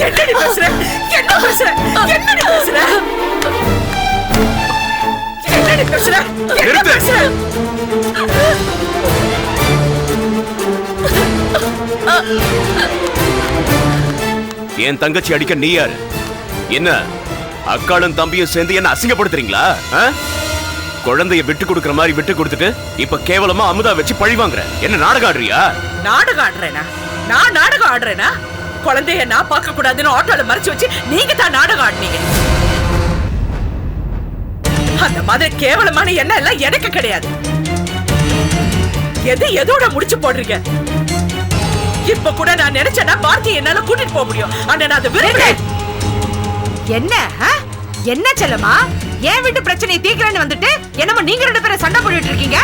என்னடி பேசுற? என்ன பேசுற? என்னடி பேசுற? என்னடி பேசுற? என்ன பேசுற? என் தங்கச்சி அடிக்க நீ யாரு? என்ன அக்காளும் தம்பியும் சேர்ந்து என்ன அசிங்கப்படுத்துறீங்களா? குழந்தைய விட்டு கொடுக்கற மாதிரி விட்டு கொடுத்துட்டு இப்ப கேவலமா அமுதா வச்சு பழி வாங்குற. என்ன நாடகம் ஆடுறியா? நாடகம் ஆடுறேனா? நான் நாடகம் ஆடுறேனா? குழந்தைய நான் பார்க்க கூடாதுன்னு ஆட்டோல மறைச்சு வச்சு நீங்க தான் நாடகம் ஆடுனீங்க. அந்த மாதிரி கேவலமான எண்ணம் எல்லாம் எனக்கு கிடையாது. எது எதோட முடிச்சு போடுறீங்க? இப்ப கூட நான் நினைச்சேன்னா பார்த்தி என்னால கூட்டிட்டு போக முடியும். ஆனா நான் அதை விரும்புறேன். என்ன என்ன செல்லமா, ஏன் வீட்டு பிரச்சனையை தீர்க்கிறேன்னு வந்துட்டு என்னமோ நீங்க ரெண்டு பேரும் சண்டை போட்டுட்டு இருக்கீங்க.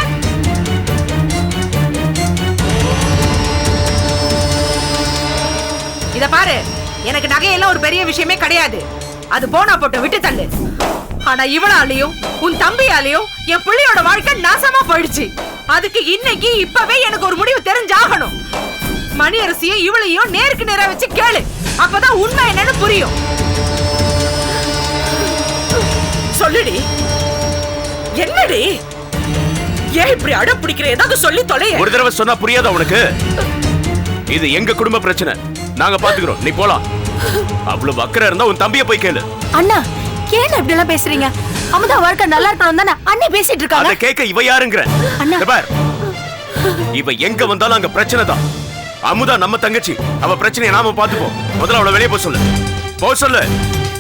இத பாரு, எனக்கு நகையெல்லாம் ஒரு பெரிய விஷயமே கிடையாது. அது போனா போட்டு விட்டு தள்ளு. ஆனா இவளாலையும் உன் தம்பியாலையும் என் பிள்ளையோட வாழ்க்கை நாசமா போயிடுச்சு. அதுக்கு இன்னைக்கு இப்பவே எனக்கு ஒரு முடிவு தெரிஞ்சாகணும். மணியரசியும் இவளையும் நேருக்கு நேரா வச்சு கேளு, அப்பதான் உண்மை என்னன்னு புரியும். சொல்லுடி, என்னடி? ஏன் இப்படி அடம் பிடிக்கிற? ஏதாவது சொல்லி தொலைய. ஒரு தடவை சொன்னா புரியாதா உனக்கு? இது எங்க குடும்ப பிரச்சனை, நாங்க பாத்துக்கிறோம். நீ போலாம். அவ்வளவு அக்கறை இருந்தா உன் தம்பிய போய் கேளு. அண்ணா, ஏன் இப்படி எல்லாம் பேசுறீங்க? அமுதா வாழ்க்கை நல்லா இருக்கணும் தானே அண்ணி பேசிட்டு இருக்காங்க. அத கேட்க இவ யாருங்கற? இவ எங்க வந்தாலும் அங்க பிரச்சனை தான். அமுதா நம்ம தங்கச்சி, அவ பிரச்சனையை நாம பாத்துப்போம். முதல்ல அவளை வெளியே போக சொல்லு. போக சொல்லு.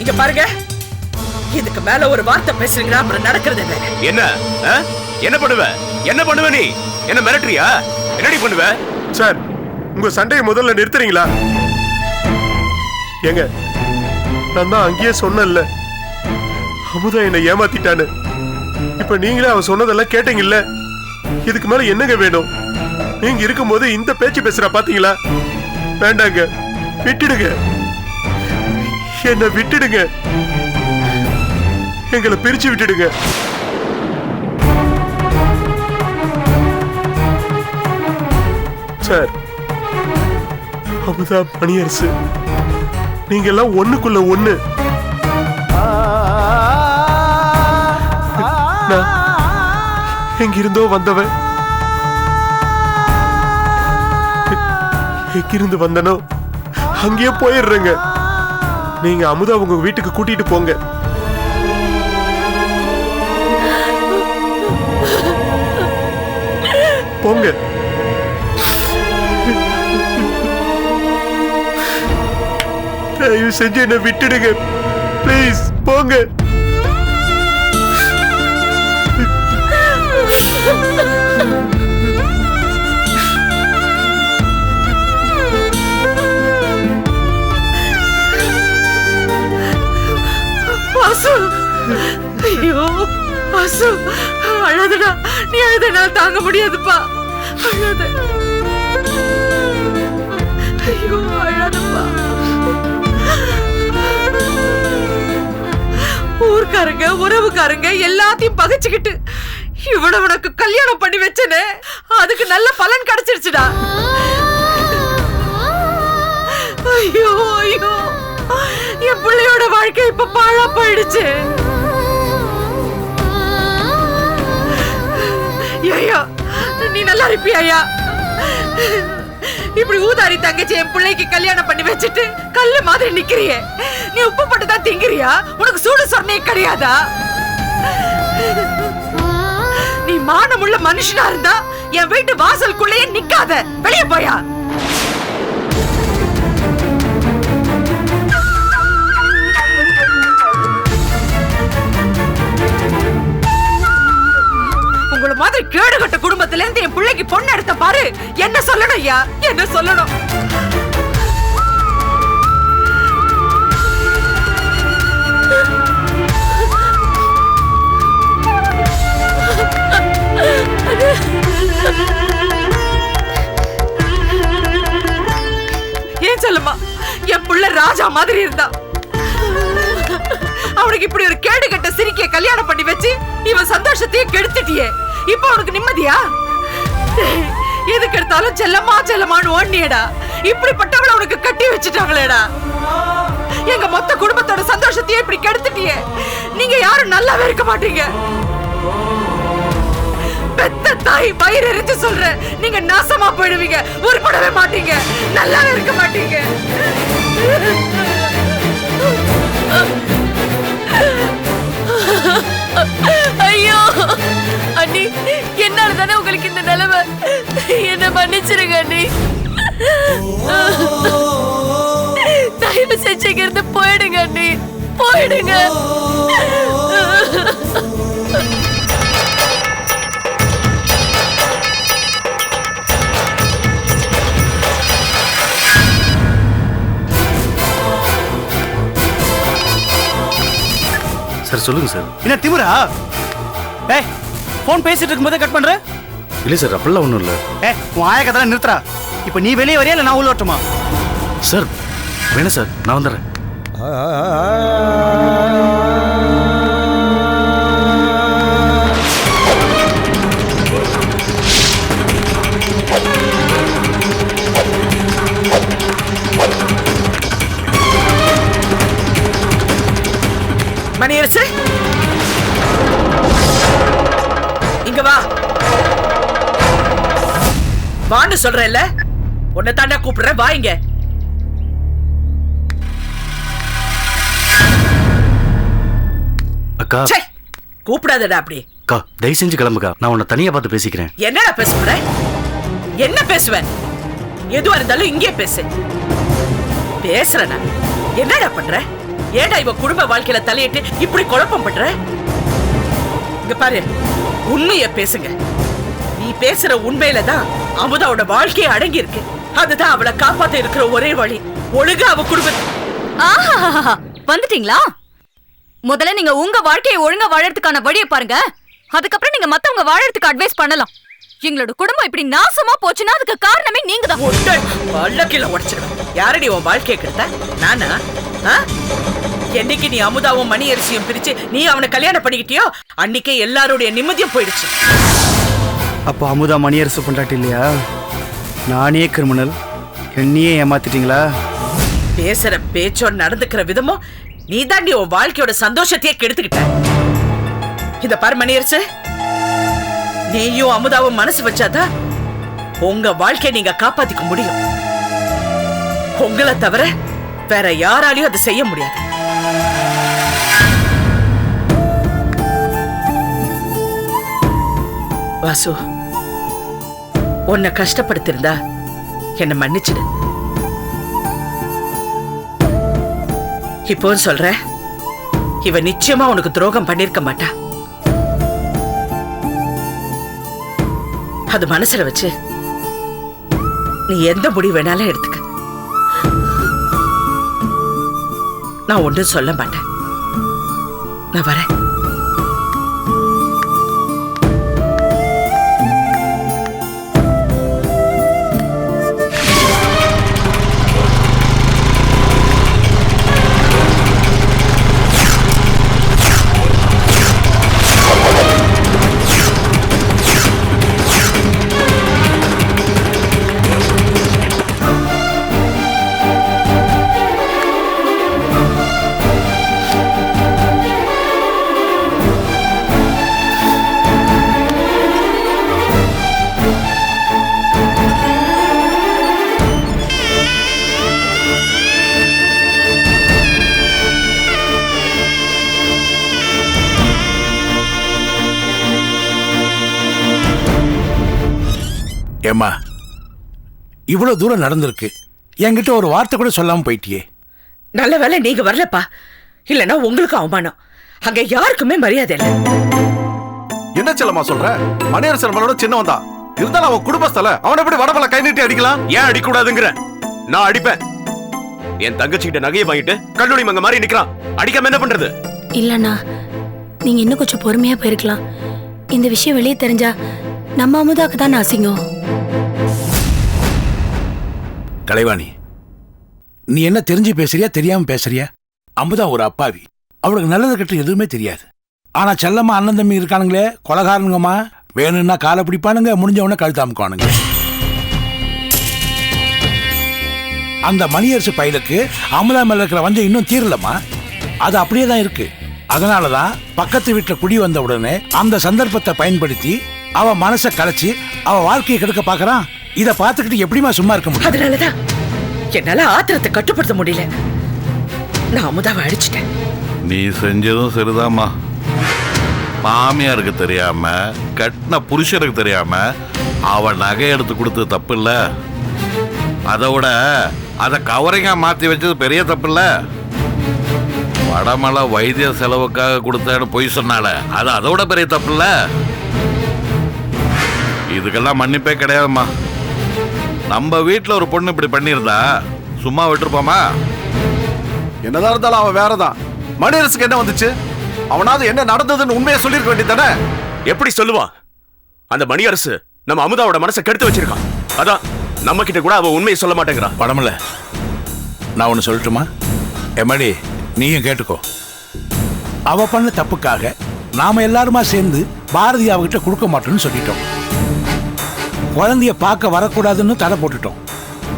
இங்க பாருங்க, இதுக்கு மேல ஒரு வார்த்தை பேசுறீங்க அப்புறம் நடக்கிறது என்ன? என்ன என்ன பண்ணுவ? என்ன பண்ணுவ நீ? என்ன மிரட்டறியா? என்னடி பண்ணுவ? சார், உங்க சண்டையை முதல்ல நிறுத்துறீங்களா? ஏங்க, நான் தான் அங்கேயே சொன்னேன்ல, அமுதா என்னை ஏமாத்திட்டான்னு. இப்ப நீங்களே அவ சொன்னதெல்லாம் கேட்டீங்கல்ல. இதுக்கு மேல என்னங்க வேணும்? நீங்க இருக்கும்போது இந்த பேச்சு பேசுற பாத்தீங்களா? வேண்டாங்க, விட்டுடுங்க, என்ன விட்டுடுங்க, எங்களை பிரிச்சு விட்டுடுங்க. சார், அமுதா, மணியரசு, நீங்க எல்லாம் ஒண்ணுக்குள்ள ஒண்ணு. எங்கிருந்தோ வந்தவன், எங்கிருந்து வந்தனோ அங்கேயே போயிடுறேங்க. நீங்க அமுதா உங்க வீட்டுக்கு கூட்டிட்டு போங்க. போங்க. தயவு செஞ்சு என்ன விட்டுடுங்க ப்ளீஸ். போங்க. வாசு, ஐயோ வாசு, அழாதடா. நீ அழுத நான் தாங்க முடியாதுப்பா. அழாத. ஐயோ அழாதப்பா. ஊர்க்காரங்க உறவுக்காரங்க எல்லாத்தையும் பகைச்சுக்கிட்டு இவனை உனக்கு கல்யாணம் பண்ணி வச்சனே, அதுக்கு நல்ல பலன் கிடைச்சிருச்சுடா. ஐயோ ஐயோ, என் பிள்ளையோட வாழ்க்கை இப்ப பாழா போயிடுச்சு. ஐயா நீ நல்லா இருப்பியா? இப்படி ஊதாரி தங்கச்சி என் பிள்ளைக்கு கல்யாணம் பண்ணி வச்சுட்டு கல்லு மாதிரி நிக்கிறியே, நீ உப்பு போட்டு தான் திங்கிறியா? உனக்கு சூடு சொன்னே கிடையாதா? நீ மானமுள்ள மனுஷனா இருந்தா என் வீட்டு வாசலுக்குள்ளேயே நிக்காத, வெளியே போயா. உங்கள மாதிரி கேடுகட்ட குடும்பத்துல இருந்து என் பிள்ளைக்கு பொண்ணு எடுத்த பாரு. என்ன சொல்லணும் ஐயா, என்ன சொல்லணும்? ஏன் சொல்லுமா, என் புள்ள ராஜா மாதிரி இருந்தா, அவனுக்கு இப்படி ஒரு கேடு கட்ட சிரிக்க கல்யாணம் பண்ணி வச்சு இவன் சந்தோஷத்தையே கெடுத்துட்டியே. இப்ப அவனுக்கு நிம்மதியா? எதுக்கு எடுத்தாலும் செல்லமா செல்லமான்னு ஓடினியடா. இப்படிப்பட்டவளை உனக்கு கட்டி வச்சுட்டாங்களேடா. எங்க மொத்த குடும்பத்தோட சந்தோஷத்தையே இப்படி கெடுத்துட்டியே. நீங்க யாரும் நல்லாவே இருக்க மாட்டீங்க. பெத்த தாய் பயிர் எரிஞ்சு சொல்ற, நீங்க நாசமா போயிடுவீங்க, உருப்படவே மாட்டீங்க, நல்லாவே இருக்க மாட்டீங்க. ஐயோ அண்ணி, என்னால தானே உங்களுக்கு இந்த நிலைமை. என்ன மன்னிச்சிருங்க அண்ணி. தயவு செஞ்சுங்க இருந்து போயிடுங்க அண்ணி, போயிடுங்க. சார் சொல்லுங்க சார். என்ன திமுறா? ஏய், போன் பேசிட்டு இருக்கும்போதே கட் பண்ற? இல்லை சார், அப்படிலாம் ஒன்றும் இல்லை. உன் ஆய கதை நிறுத்துறா. இப்போ நீ வெளியே வரையா இல்லை நான் உள்ள வரட்டுமா? சார் வேணாம் சார், நான் வந்துடுறேன். மணியரசு, இங்க வா. வான்னு சொல்றேன்ல, உன்னை தாண்டா கூப்பிடுறேன், வா இங்க. அக்கா கூப்பிடாதடா அப்படி. அக்கா தயவு செஞ்சு கிளம்புக்கா, நான் உன்னை தனியா பார்த்து பேசிக்கிறேன். என்னடா பேசுற? என்ன பேசுவேன்? எதுவா இருந்தாலும் இங்கே பேசு. பேசுறேனா? என்னடா பண்ற? ஏடா இவ குடும்ப வாழ்க்கையில தலையிட்டு இப்படி குழப்பம் பண்ற? இங்க பாரு, உண்மைய பேசுங்க. நீ பேசுற உண்மையில தான் அமுதாவோட வாழ்க்கையை அடங்கி இருக்கு. அதுதான் அவளை காப்பாத்த இருக்கிற ஒரே வழி. ஒழுங்கா அவ குடும்பத்தை. வந்துட்டீங்களா? முதல்ல நீங்க உங்க வாழ்க்கையை ஒழுங்கா வாழறதுக்கான வழியை பாருங்க. அதுக்கப்புறம் நீங்க மத்தவங்க வாழறதுக்கு அட்வைஸ் பண்ணலாம். எங்களோட குடும்பம் இப்படி நாசமா போச்சுன்னா அதுக்கு காரணமே நீங்க தான். பல்லக்கில உடைச்சிடுவேன். யாரடி உன் வாழ்க்கையை கெடுத்த? நானா? என்னைக்கு நீ அமுதாவும் மணியரசியும் பிரிச்சு நீ அவனை கல்யாணம் பண்ணிக்கிட்டியோ அன்னைக்கே எல்லாருடைய நிம்மதியும் போயிடுச்சு. அப்போ அமுதா மணியரசு பொண்டாட்டி இல்லையா? நானே கிரிமினல், என்னையே ஏமாத்திட்டீங்களா? பேசுற பேச்சோட நடந்துக்கிற விதமோ நீ தாண்டி உன் வாழ்க்கையோட சந்தோஷத்தையே கெடுத்துக்கிட்ட. இந்த பாரு மணியரசு, நீயும் அமுதாவும் மனசு வச்சாதான் உங்க வாழ்க்கையை நீங்க காப்பாத்திக்க முடியும். உங்களை தவிர வேற யாராலையும் அதை செய்ய முடியாது. வாசு, உன்னை கஷ்டப்படுத்திருந்தா என்ன மன்னிச்சிடு. இப்போ சொல்ற, இவ நிச்சயமா உனக்கு துரோகம் பண்ணிருக்க மாட்டா. அது மனசுல வச்சு நீ எந்த முடிவு வேணாலும் எடுத்துக்க. நான் ஒன்றும் சொல்ல மாட்டேன். நான் வரேன். ஏம்மா, இவ்வளவு தூரம் நடந்திருக்கு, என்கிட்ட ஒரு வார்த்தை கூட சொல்லாம போயிட்டியே. நல்ல வேலை நீங்க வரலப்பா, இல்லன்னா உங்களுக்கு அவமானம். அங்க யாருக்குமே மரியாதை இல்லை. என்ன செல்லமா சொல்ற? மணியரசன் நம்மளோட சின்னவன் தான், இருந்தாலும் அவன் குடும்பஸ்தல, அவனை எப்படி வடபல கை நீட்டி அடிக்கலாம்? ஏன் அடிக்கூடாதுங்கிற? நான் அடிப்பேன். என் தங்கச்சிக்கிட்ட நகையை வாங்கிட்டு கல்லூரி மங்க மாதிரி நிக்கிறான், அடிக்காம என்ன பண்றது? இல்லண்ணா, நீங்க இன்னும் கொஞ்சம் பொறுமையா போயிருக்கலாம். இந்த விஷயம் வெளியே தெரிஞ்சா நம்ம அமுதாக்கு தான் அசிங்கம். கலைவாணி, நீ என்ன தெரிஞ்சு பேசுறியா தெரியாம பேசுறியா? அமுதா ஒரு அப்பாவி, அவளுக்கு நல்லது கெட்ட எதுவுமே தெரியாது. ஆனா செல்லம்மா அண்ணன் தம்பி இருக்கானுங்களே, கொலகாரனுங்கம்மா, வேணும்னா காலை பிடிப்பானுங்க, முடிஞ்சவன கழுத்தாமுக்கானுங்க. அந்த மணியரசு பையலுக்கு அமுதா மேல இருக்கிற வஞ்சம் இன்னும் தீரலம்மா, அது அப்படியே தான் இருக்கு. அதனாலதான் பக்கத்து வீட்டுல குடி வந்த உடனே அந்த சந்தர்ப்பத்தை பயன்படுத்தி அவ மனசை கலைச்சு அவ வாழ்க்கையை கெடுக்க பாக்குறான். இத பாத்துக்கிட்டு எப்படிமா சும்மா இருக்க முடியும்? அதனாலதான் என்னால ஆத்திரத்தை கட்டுப்படுத்த முடியல. நான் அமுதாவை அடிச்சிட்டேன். நீ செஞ்சதும் சரிதாம்மா. மாமியாருக்கு தெரியாம, கட்டின புருஷருக்கு தெரியாம அவன் நகை எடுத்து கொடுத்தது தப்பு இல்ல. அதை விட அதை கவரிங்கா மாத்தி வச்சது பெரிய தப்பு இல்ல. வடமலை வைத்திய செலவுக்காக கொடுத்தேன்னு பொய் சொன்னால, அது அதை விட பெரிய தப்பு இல்ல. இதுக்கெல்லாம் மன்னிப்பே கிடையாதும்மா. நம்ம வீட்டுல ஒரு பொண்ணு இப்படி பண்ணிருந்தா சும்மா விட்டுருப்போமா? என்னதான் இருந்தாலும் அவன் வேறதான். மணியரசுக்கு என்ன வந்துச்சு? அவனாவது என்ன நடந்ததுன்னு உண்மையை சொல்லிருக்க வேண்டியதானே? எப்படி சொல்லுவான்? அந்த மணியரசு நம்ம அமுதாவோட மனசை கெடுத்து வச்சிருக்கான். அதான் நம்ம கிட்ட கூட அவ உண்மையை சொல்ல மாட்டேங்கிறான். படமல, நான் ஒன்னு சொல்லட்டுமா? எம்மாடி, நீயும் கேட்டுக்கோ. அவ பண்ண தப்புக்காக நாம எல்லாருமா சேர்ந்து பாரதி அவகிட்ட கொடுக்க மாட்டோம்னு சொல்லிட்டோம். குழந்தைய பார்க்க வரக்கூடாதுன்னு தடை போட்டுட்டோம்.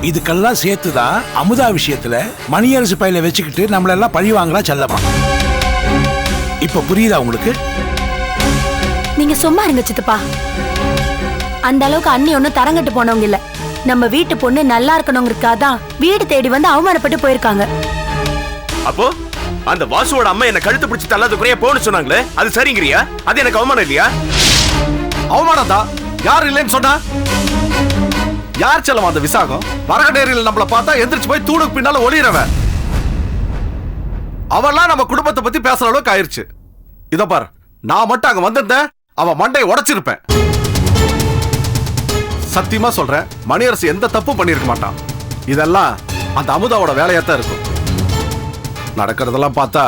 இதுக்கெல்லாம் சேர்த்துதான் அமுதா விஷயத்துல மணியரசு பையில வச்சுக்கிட்டு நம்மளெல்லாம் பழி வாங்கலா செல்லமா. இப்ப புரியுதா உங்களுக்கு? நீங்க சும்மா இருங்க சித்தப்பா. அந்த அளவுக்கு அண்ணி ஒன்னும் தரங்கட்டு போனவங்க இல்ல. நம்ம வீட்டு பொண்ணு நல்லா இருக்கணுங்கிறதுக்காக தான் வீடு தேடி வந்து அவமானப்பட்டு போயிருக்காங்க. அப்போ அந்த வாசுவோட அம்மா என்ன கழுத்து பிடிச்சி தள்ளாத குறைய போன்னு சொன்னாங்களே, அது சரிங்கிறியா? அது எனக்கு அவமானம் இல்லையா? அவமானம் தான். யார் இல்லைன்னு சொன்னா? யார் செல்லமா அந்த விசாகம்? வரகடேரியில் நம்மள பார்த்தா எந்திரிச்சு போய் தூணுக்கு பின்னால ஒளிரவன். அவெல்லாம் நம்ம குடும்பத்தை பத்தி பேசுற அளவுக்கு ஆயிருச்சு. இத பார், நான் மட்டும் அங்க வந்திருந்தேன், அவன் மண்டையை உடைச்சிருப்பேன். சத்தியமா சொல்றேன், மணியரசு எந்த தப்பும் பண்ணிருக்க மாட்டான். இதெல்லாம் அந்த அமுதாவோட வேலையாத்தான் இருக்கும். நடக்கிறதெல்லாம் பார்த்தா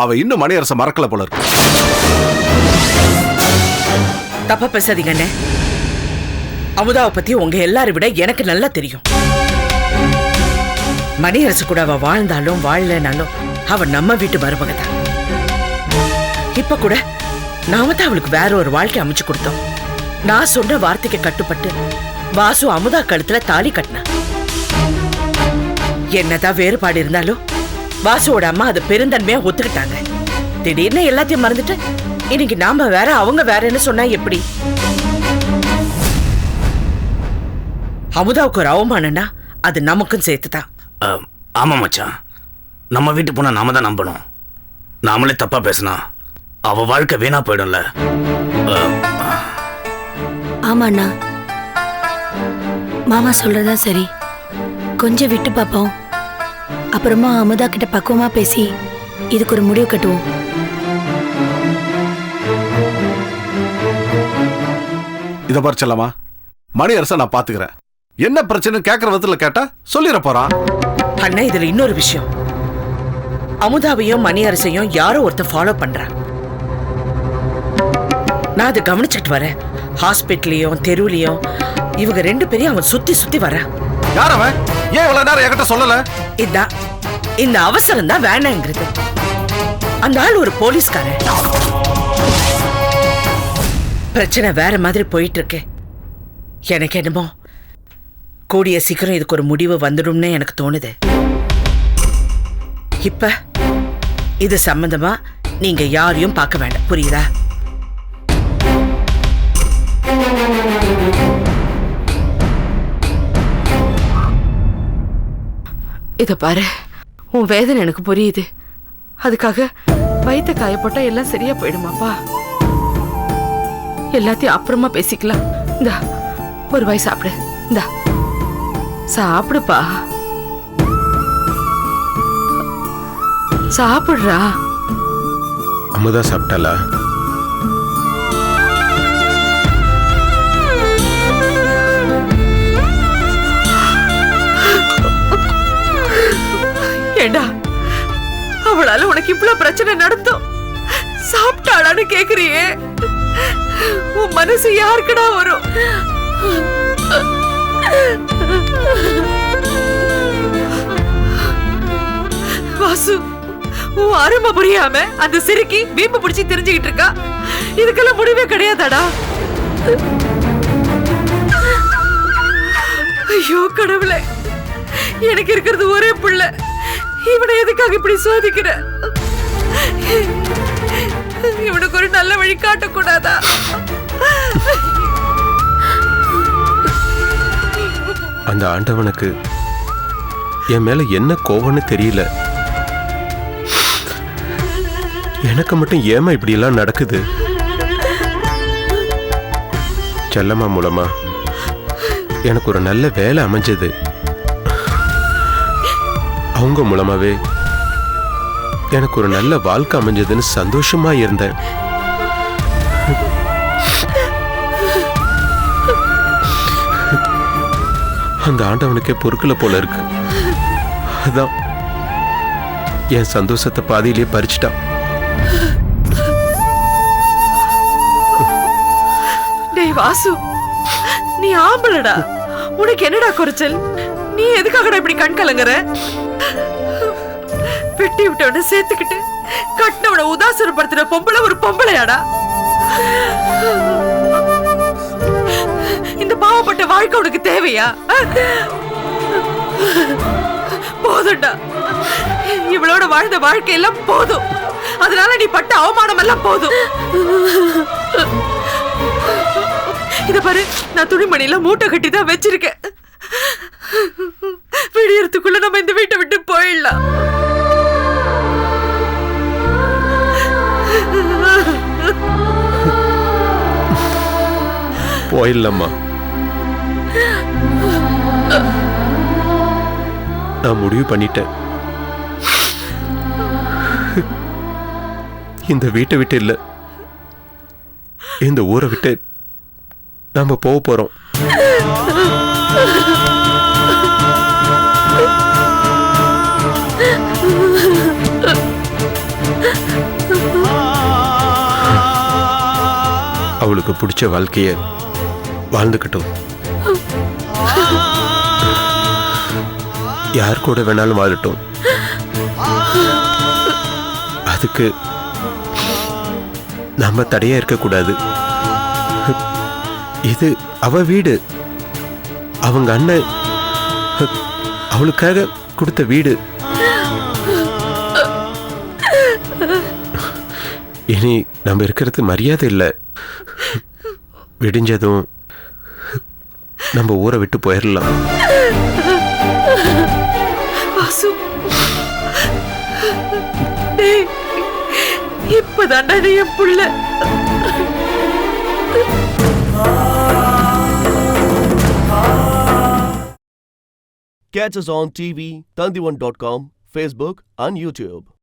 அவ இன்னும் மணியரச மறக்கல போல இருக்கு. தப்பா பேசாதீங்க அண்ணே. அமுதாவை பத்தி உங்க எல்லாரும் விட எனக்கு நல்லா தெரியும். மணியரசு கூட அவ வாழ்ந்தாலும் வாழலனாலும் அவ நம்ம வீட்டு மருமக தான். இப்ப கூட நாம தான் அவளுக்கு வேற ஒரு வாழ்க்கை அமைச்சு கொடுத்தோம். நான் சொன்ன வார்த்தைக்கு கட்டுப்பட்டு வாசு அமுதா கழுத்துல தாலி கட்டினா. என்னதான் வேறுபாடு இருந்தாலும் வாசுவோட அம்மா அதை பெருந்தன்மையா ஒத்துக்கிட்டாங்க. திடீர்னு எல்லாத்தையும் மறந்துட்டு இன்னைக்கு நாம வேற அவங்க வேறன்னு சொன்னா எப்படி? அமுதாவுக்கு ஒரு அவமானம்னா அது நமக்கும் சேர்த்துதான். ஆமா மச்சான், நம்ம வீட்டு போனா நாம தான் நம்பணும். நாமளே தப்பா பேசினா அவ வாழ்க்கை வீணா போயிடும்ல. ஆமாண்ணா, மாமா சொல்றதா சரி, கொஞ்சம் விட்டு பார்ப்போம். அப்புறமா அமுதா கிட்ட பக்குவமா பேசி இதுக்கு ஒரு முடிவு கட்டுவோம். இத பாரு செல்லம்மா, மணியரச நான் பாத்துக்கிறேன். என்ன பிரச்சனை கேட்கற விதத்துல கேட்டா சொல்லிட போறான். அண்ணா, இதுல இன்னொரு விஷயம், அமுதாவையும் மணியரசையும் யாரோ ஒருத்தர் ஃபாலோ பண்றான். நான் அதை கவனிச்சுட்டு வரேன். ஹாஸ்பிட்டலையும் தெருவுலையும் இவங்க 2 பேரையும் அவன் சுத்தி சுத்தி வரான். யார் அவன்? ஏன் இவ்வளவு நேரம் என்கிட்ட சொல்லல? இதான் இந்த அவசரம் தான் வேணாங்கிறது. அந்த ஆள் ஒரு போலீஸ்காரன். பிரச்சனை வேற மாதிரி போயிட்டு இருக்கு. எனக்கு என்னமோ கூடிய சீக்கிரம் இதுக்கு ஒரு முடிவு வந்துடும்னு எனக்கு தோணுது. இப்ப இது சம்பந்தமா நீங்க யாரையும் பார்க்க வேண்டாம், புரியுதா? இத பாரு, உன் வேதனை எனக்கு புரியுது. அதுக்காக வயிற்ற காயப்பட்டா எல்லாம் சரியா போயிடுமாப்பா? எல்லாத்தையும் அப்புறமா பேசிக்கலாம். இந்தா ஒரு வாய் சாப்பிடு. இந்தா சாப்பிடுப்பா, சாப்பிடுறா. அமுதா சாப்பிட்டாளா? ஏண்டா, அவளால உனக்கு இவ்வளவு பிரச்சனை நடத்தும், சாப்பிட்டாளான்னு கேக்குறியே? உன் மனசு யாருக்குடா வரும்? வாசு, உன் அருமை புரியாம அந்த சிறுக்கி வீம்பு பிடிச்சி தெரிஞ்சுக்கிட்டு இருக்கா. இதுக்கெல்லாம் முடிவே கிடையாதாடா? ஐயோ கடவுளே, எனக்கு இருக்கிறது ஒரே பிள்ளை, இவனை எதுக்காக இப்படி சோதிக்கிற? இவனுக்கு ஒரு நல்ல வழி காட்டக்கூடாதா? அந்த ஆண்டவனுக்கு என் மேல என்ன கோவம்னு தெரியல. எனக்கு மட்டும் ஏமா இப்படி எல்லாம் நடக்குது? செல்லம்மா மூலமா எனக்கு ஒரு நல்ல வேலை அமைஞ்சது. அவங்க மூலமாவே எனக்கு ஒரு நல்ல வாழ்க்கை அமைஞ்சதுன்னு சந்தோஷமா இருந்தேன். அந்த ஆண்டவனுக்கே பொறுக்கல போல இருக்கு. அதான் என் சந்தோஷத்தை பாதியிலே பறிச்சிட்டான். டேய் வாசு, நீ ஆம்பளடா, உனக்கு என்னடா குறைச்சல்? நீ எதுக்காகடா இப்படி கண் கலங்குற? வெட்டி விட்டவன சேர்த்துக்கிட்டு கட்டினவனை உதாசனப்படுத்துற பொம்பளை ஒரு பொம்பளையாடா? இந்த பாவப்பட்ட வாழ்க்கை உனக்கு தேவையா? போதும்டா, இவளோட வாழ்ந்த வாழ்க்கை எல்லாம் போதும். அதனால நீ பட்ட அவமானம் எல்லாம் போதும். இத பாரு, நான் துணிமணியில மூட்டை கட்டி தான் வச்சிருக்கேன். விடியறதுக்குள்ள நம்ம இந்த வீட்டை விட்டு போயிடலாம். போயிடலாமா? நான் முடிவு பண்ணிட்டேன். இந்த வீட்டை விட்டு இல்ல, இந்த ஊரை விட்டு நாம போக போறோம். அவளுக்கு பிடிச்ச வாழ்க்கைய வாழ்ந்துக்கட்டும். யார் கூட வேணாலும் வாழட்டும். அதுக்கு நம்ம தடையா இருக்கக்கூடாது. இது அவ வீடு, அவங்க அண்ணன் அவளுக்காக கொடுத்த வீடு. இனி நம்ம இருக்கிறது மரியாதை இல்லை. விடிஞ்சதும் நம்ம ஊரை விட்டு போயிடலாம். இப்பதான்டா என் புள்ள. Catch us on TV, Tandivan.com, Facebook and YouTube.